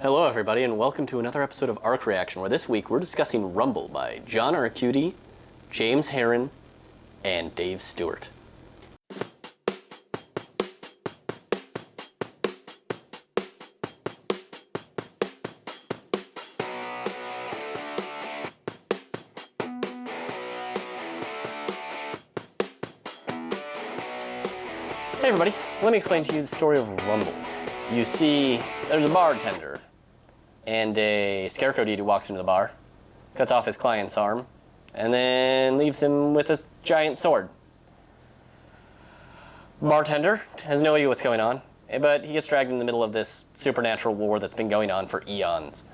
Hello everybody and welcome to another episode of Arc Reaction, where this week we're discussing Rumble by John Arcudi, James Harren, and Dave Stewart. Hey everybody, let me explain to you the story of Rumble. You see, there's a bartender, and a scarecrow deity walks into the bar, cuts off his client's arm, and then leaves him with a giant sword. Bartender has no idea what's going on, but he gets dragged in the middle of this supernatural war that's been going on for eons.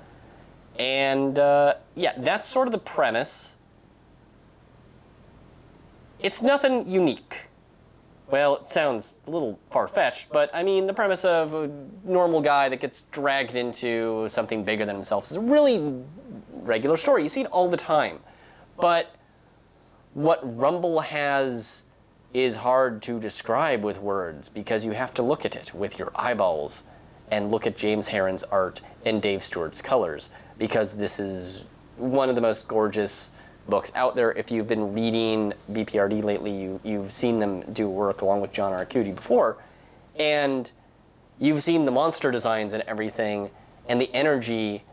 And yeah, that's sort of the premise. It's nothing unique. Well, it sounds a little far-fetched, but I mean, the premise of a normal guy that gets dragged into something bigger than himself is a really regular story. You see it all the time. But what Rumble has is hard to describe with words, because you have to look at it with your eyeballs and look at James Harren's art and Dave Stewart's colors, because this is one of the most gorgeous books out there. If you've been reading BPRD lately, you've seen them do work along with John Arcudi before, and you've seen the monster designs and everything, and the energy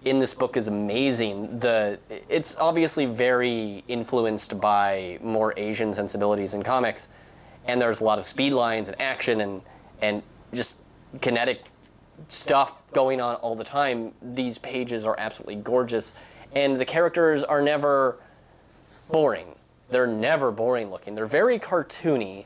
in this book is amazing. It's obviously very influenced by more Asian sensibilities in comics, and there's a lot of speed lines and action and just kinetic stuff going on all the time. These pages are absolutely gorgeous. And the characters are never boring. They're never boring looking. They're very cartoony,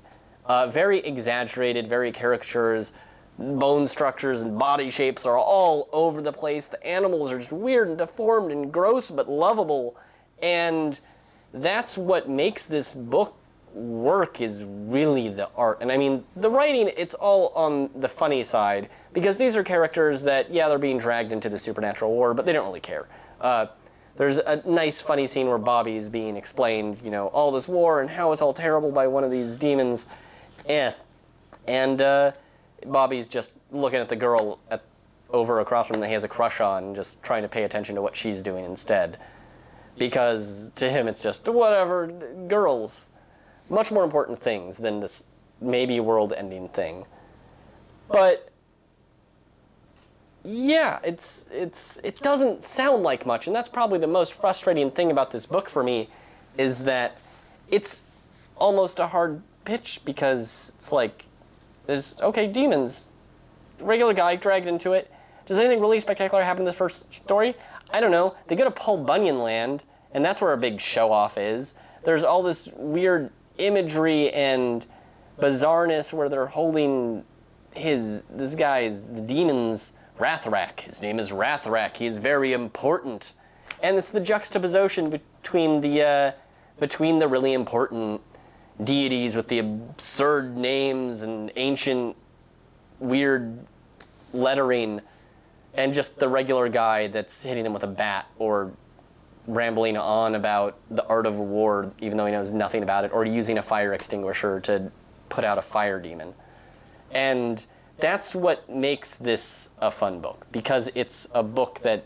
very exaggerated, very caricatures. Bone structures and body shapes are all over the place. The animals are just weird and deformed and gross but lovable. And that's what makes this book work, is really the art. And I mean, the writing, it's all on the funny side, because these are characters that, yeah, they're being dragged into the supernatural war, but they don't really care. There's a nice, funny scene where Bobby is being explained, you know, all this war and how it's all terrible by one of these demons. And Bobby's just looking at the girl over across from him that he has a crush on, just trying to pay attention to what she's doing instead. Because to him, it's just, whatever, girls. Much more important things than this maybe world-ending thing. But yeah, it doesn't sound like much, and that's probably the most frustrating thing about this book for me, is that it's almost a hard pitch, because it's like, there's, okay, demons, regular guy dragged into it. Does anything really spectacular happen in this first story? I don't know. They go to Paul Bunyan land, and that's where a big show-off is. There's all this weird imagery and bizarreness where they're holding this guy's, the demon's, Rathrak. His name is Rathrak. He is very important. And it's the juxtaposition between the really important deities with the absurd names and ancient weird lettering, and just the regular guy that's hitting them with a bat or rambling on about the art of war even though he knows nothing about it, or using a fire extinguisher to put out a fire demon. And that's what makes this a fun book, because it's a book that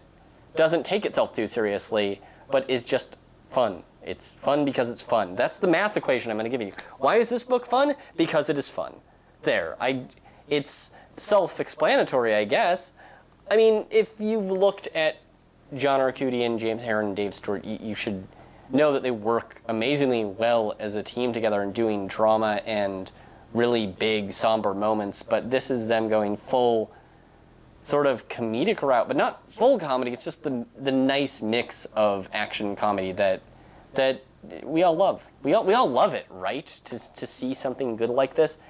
doesn't take itself too seriously, but is just fun. It's fun because it's fun. That's the math equation I'm going to give you. Why is this book fun? Because it is fun. There. It's self-explanatory, I guess. I mean, if you've looked at John Arcudi and James Harren and Dave Stewart, you should know that they work amazingly well as a team together and doing drama and really big, somber moments, but this is them going full sort of comedic route, but not full comedy. It's just the nice mix of action comedy that we all love. We all love it, right? To see something good like this.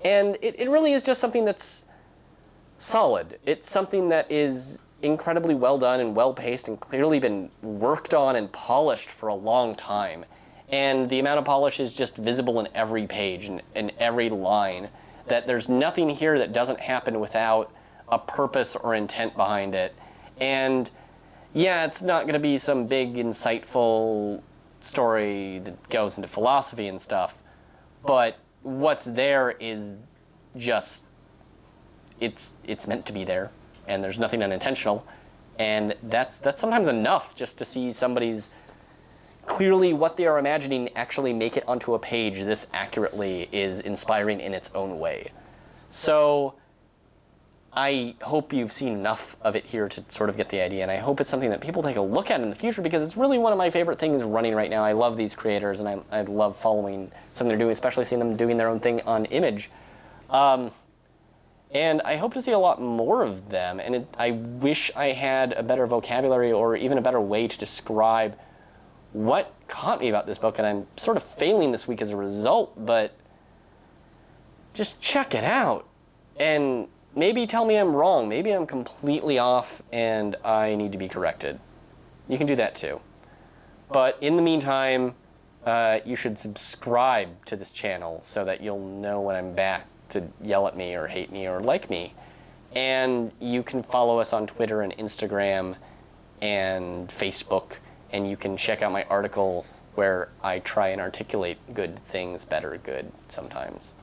And it really is just something that's solid. It's something that is incredibly well done and well paced and clearly been worked on and polished for a long time. And the amount of polish is just visible in every page and in every line, that there's nothing here that doesn't happen without a purpose or intent behind it. And yeah, it's not going to be some big, insightful story that goes into philosophy and stuff, but what's there is just, it's meant to be there. and there's nothing unintentional. And that's sometimes enough just to see somebody's clearly what they are imagining actually make it onto a page this accurately is inspiring in its own way. So I hope you've seen enough of it here to sort of get the idea, and I hope it's something that people take a look at in the future, because it's really one of my favorite things running right now. I love these creators, and I love following something they're doing, especially seeing them doing their own thing on Image. And I hope to see a lot more of them, and I wish I had a better vocabulary or even a better way to describe what caught me about this book, and I'm sort of failing this week as a result, but just check it out. And maybe tell me I'm wrong. Maybe I'm completely off and I need to be corrected. You can do that too. But in the meantime, you should subscribe to this channel so that you'll know when I'm back to yell at me or hate me or like me. And you can follow us on Twitter and Instagram and Facebook, and you can check out my article where I try and articulate good things better good sometimes.